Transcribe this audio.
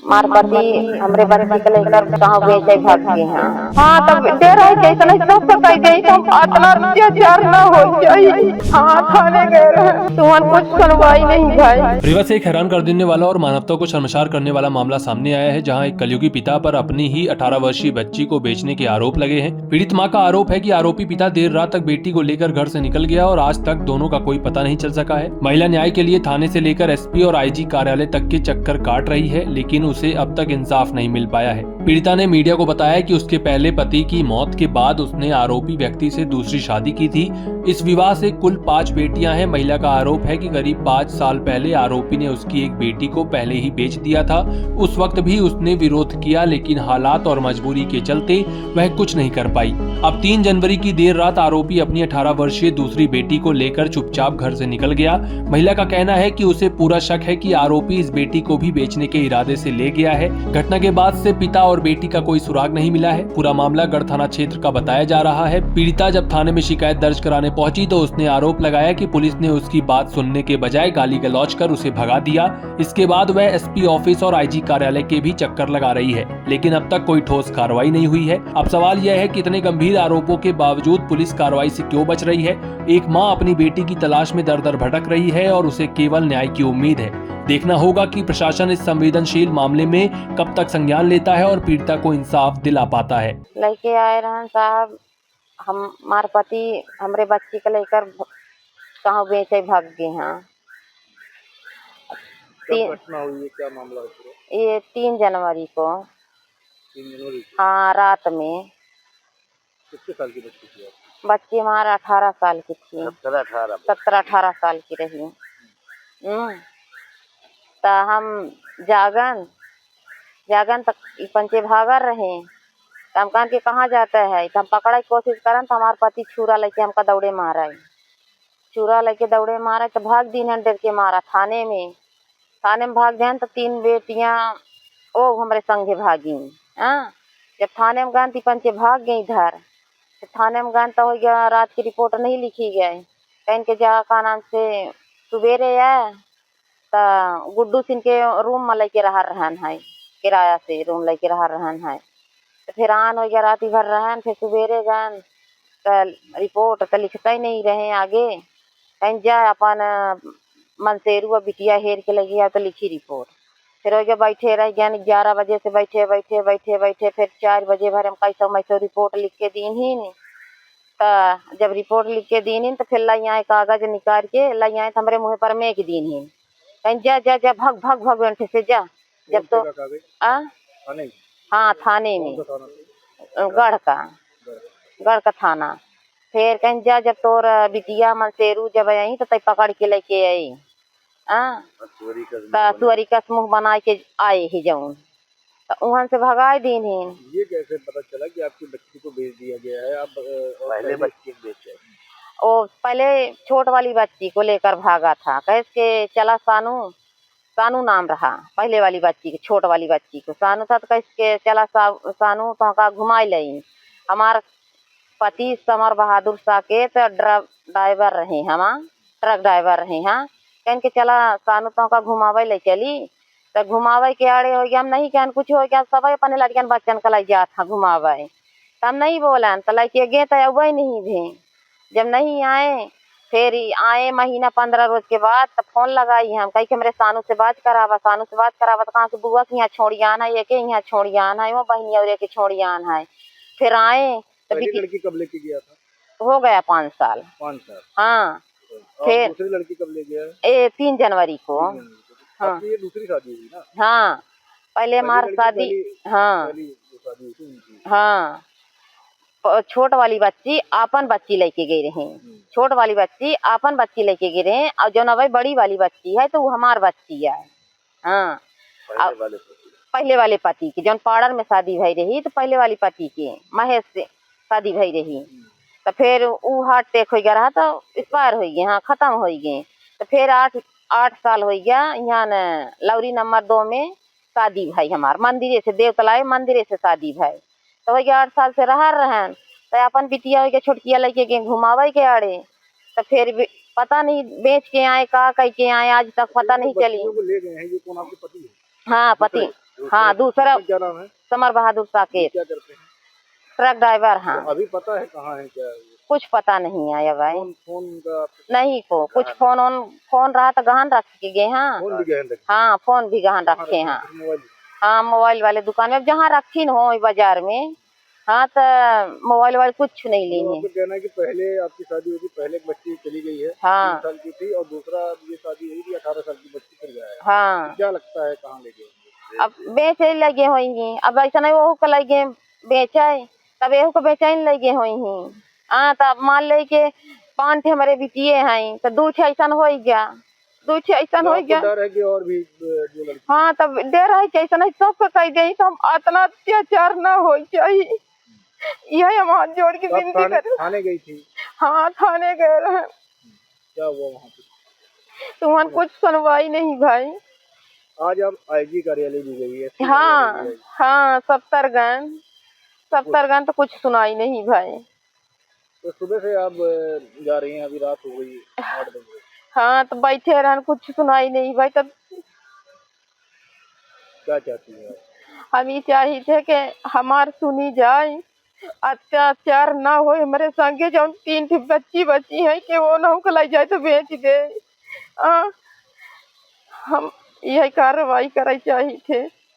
मार पति हमरे बच्ची के लेकर कहाँ बेचे भाग गए हैं। हाँ तब दे रहे जैसे नहीं सब तो कह गई तुम इतना अत्याचार न हो जाए। हाँ थाने गए रहे तुमन कुछ सुनवाई नहीं भाई। रीवा से एक हैरान कर देने वाला और मानवता को शर्मसार करने वाला मामला सामने आया है, जहां एक कलयुगी पिता पर अपनी ही 18 वर्षीय बच्ची को बेचने के आरोप लगे हैं। पीड़ित मां का आरोप है कि आरोपी पिता देर रात तक बेटी को लेकर घर से निकल गया और आज तक दोनों का कोई पता नहीं चल सका है। महिला न्याय के लिए थाने से लेकर एसपी और आईजी कार्यालय तक के चक्कर काट रही है, लेकिन उसे अब तक इंसाफ नहीं मिल पाया है। पीड़िता ने मीडिया को बताया कि उसके पहले पति की मौत के बाद उसने आरोपी व्यक्ति से दूसरी शादी की थी। इस विवाह से कुल 5 बेटियां हैं। महिला का आरोप है कि करीब 5 साल पहले आरोपी ने उसकी एक बेटी को पहले ही बेच दिया था। उस वक्त भी उसने विरोध किया, लेकिन हालात और मजबूरी के चलते वह कुछ नहीं कर पाई। अब 3 जनवरी की देर रात आरोपी अपनी 18 वर्षीय दूसरी बेटी को लेकर चुपचाप घर से निकल गया। महिला का कहना है कि उसे पूरा शक है कि आरोपी इस बेटी को भी बेचने के इरादे से ले गया है। घटना के बाद से पिता और बेटी का कोई सुराग नहीं मिला है। पूरा मामला गढ़ थाना क्षेत्र का बताया जा रहा है। पीड़िता जब थाने में शिकायत दर्ज कराने पहुंची तो उसने आरोप लगाया कि पुलिस ने उसकी बात सुनने के बजाय गाली गलौज कर उसे भगा दिया। इसके बाद वह एसपी ऑफिस और आईजी कार्यालय के भी चक्कर लगा रही है, लेकिन अब तक कोई ठोस कार्रवाई नहीं हुई है। अब सवाल यह है कि इतने गंभीर आरोपों के बावजूद पुलिस कार्रवाई से क्यों बच रही है। एक माँ अपनी बेटी की तलाश में दर दर भटक रही है और उसे केवल न्याय की उम्मीद है। देखना होगा कि प्रशासन इस संवेदनशील मामले में कब तक संज्ञान लेता है और पीड़िता को इंसाफ दिला पाता है। लेके आए रहन साहब, हमार पति हमरे बच्ची को लेकर कहाँ बेचे भाग गए हैं। घटना हुई है, क्या मामला है पूरा? ये 3 जनवरी को। 3 जनवरी को? हाँ रात में। कितने साल की बच्ची थी आपकी? बच्ची हमारा 18 साल की थी। 17-18 साल की रही। तो हम जागन तक पंचे भागर रहे। तो हम कहन के कहाँ जाता है, तो हम पकड़े की कोशिश करन तो हमारे पति छुरा लेके हमका दौड़े मारा। छुरा लेके दौड़े मारा तो भाग दिन डर के मारा थाने में भाग गए। तो 3 बेटियां ओ हमारे संगे भागी। जब थाने में गए तो पंचे भाग गई इधर। तो थाने में गए तो हो गया रात की रिपोर्ट नहीं लिखी गई। कहीं के जा का नाम से सुबेरे आए तो गुड्डू सिंह के रूम में लेके रहा रहन है, किराया से रूम लेके रहा रहन है। तो फिर आन हो गया रात भर रहन। फिर सुबेरे गए तो रिपोर्ट तो लिखता ही नहीं रहे आगे। कहीं जा अपन मनसेरू बिटिया हेर के लगी है तो लिखी रिपोर्ट। फिर हो गया बैठे रह गए 11 बजे से बैठे फिर 4 बजे भर हम कैसा मैसो रिपोर्ट लिख के दीन ही नहीं। तो जब रिपोर्ट लिख के दीन ही तो फिर लाई आए कागज निकाल के लाई आए तो हमारे मुँह पर में के दीन ही। कहीं जा जा जा भाग भाग भाग बैठे से जा। जब तो हाँ थाने में गढ़ का थाना। फिर कहीं जा जब तोर बिटिया मनसेरू जब आई तो तय पकड़ के लेके आई। सुअरी का मुँह बना के आए ही जाऊं तो वहां से भगाए दिन ही। ये कैसे पता चला कि आपकी बच्ची को बेच दिया गया है? आप पहले बच्ची को बेचे? ओ पहले छोट वाली बच्ची को लेकर भागा था। कैसे चला सानू नाम रहा पहले वाली बच्ची के, छोट वाली बच्ची को सानू था। तो कैसे चला सानू तो का घुमाई लई। हमार पति समर बहादुर साकेत ड्राइवर रहे, ट्रक ड्राइवर रहे। हाँ कहीं के चला सानू तो का घुमावे ले चली। तो घुमावे के आड़े हो गया हम नहीं कहन कुछ हो गया। सब अपने लड़कियन बच्चन का लाई जात था घुमावे। तो हम नहीं बोलन तो लेके गए तो अब नहीं भे। जब नहीं आए फिर आए महीना 15 रोज के बाद तो फोन लगाई हम कहीं के मेरे सानू से बात करावा तो कहाँ से बुआ की यहाँ छोड़ियान है, एक यहाँ छोड़ियान है, वो बहनिया और एक छोड़ियान है। फिर आए तो लड़की कब लेके गया था? हो गया 5 साल। 5 साल? हाँ। फिर दूसरी लड़की कब ले गया? 3 जनवरी को। हाँ ये दूसरी शादी हुई ना? हाँ पहले हमारी शादी। हाँ हाँ छोट वाली बच्ची आपन बच्ची लेके गई रहे। छोट वाली बच्ची आपन बच्ची लेके गए रहे और जो नवे बड़ी वाली बच्ची है तो वो हमार बच्ची है। हाँ पहले वाले पति की जौन पाड़र में शादी भई रही तो पहले वाली पति के महेश से शादी भई रही। तो फिर वो हार्ट अटैक हो गया रहा तो एक्सपायर हो गए। हाँ खत्म हो गए। तो फिर 8 साल हो गया यहाँ न लौरी नंबर 2 में शादी भाई हमार मंदिरे से देवतलाए मंदिरे से शादी भाई। तो हो गया 8 साल से रहा रहन। तो अपन बिटिया हो गया छोटकिया लेके गए घुमावे के आड़े। तो फिर पता नहीं बेच के आए का कह के आए आज तक पता नहीं चली। ले गए हैं ये कौन आपके पति है? हाँ पति हाँ, दूसरा क्या नाम है? समर बहादुर साकेत, क्या करते हैं? Truck driver. हाँ, तो अभी पता है कहाँ है क्या? कुछ पता नहीं आया भाई। फोन का नहीं को कुछ फोन रहा तो गहन रख के गए। हाँ, फोन भी गहन रखे? हाँ, फोन भी गहन रखे। हाँ, मोबाइल? हाँ, मोबाइल वाले दुकान में जहाँ रखी हो बाजार में। हाँ, तो मोबाइल कुछ नहीं ली है। आपको कहना है कि पहले आपकी शादी हुई थी, पहले एक बच्ची चली गई है, हाँ, 3 साल की थी, और दूसरा ये शादी हुई थी 18 साल की बच्ची फिर गया है। हाँ, क्या लगता है कहाँ ले गए? अब बेचे लगे हुई हैं। अब ऐसा नहीं वो को लगे बेचे, तब एहू को बेचे लगे हुई हैं। हाँ, तब मान ले के 5 ठे हमारे बिटिए हैं तो 2 ठे ऐसा हो गया, 2 ठे ऐसा हो गया। डर है कि और भी जो लड़की? हाँ, तब डर है कि ऐसा नहीं सबको कह दे तो हम इतना अत्याचार न हो चाहिए। यही हम हाथ जोड़ के विनती कर। थाने गई थी? हाँ, थाने गए रहे। क्या हुआ वहाँ पे? तुम्हारे कुछ सुनवाई नहीं भाई। आज आप आईजी कार्यालय भी गई है? हाँ, हाँ, 70 गन तो कुछ सुनाई नहीं भाई। तो सुबह से आप जा रही हैं, अभी रात हो गई 8 बजे। हाँ, तो बैठे रहन कुछ सुनाई नहीं भाई। तब क्या चाहती है आप? हम ये चाहिए थे कि हमार सुनी जाए, अत्याचार ना हो हमारे संगे। जो 3 ठे बच्ची है कि वो ना हमको लाई जाए तो बेच दे। हम यही कार्रवाई करे चाहिए थे।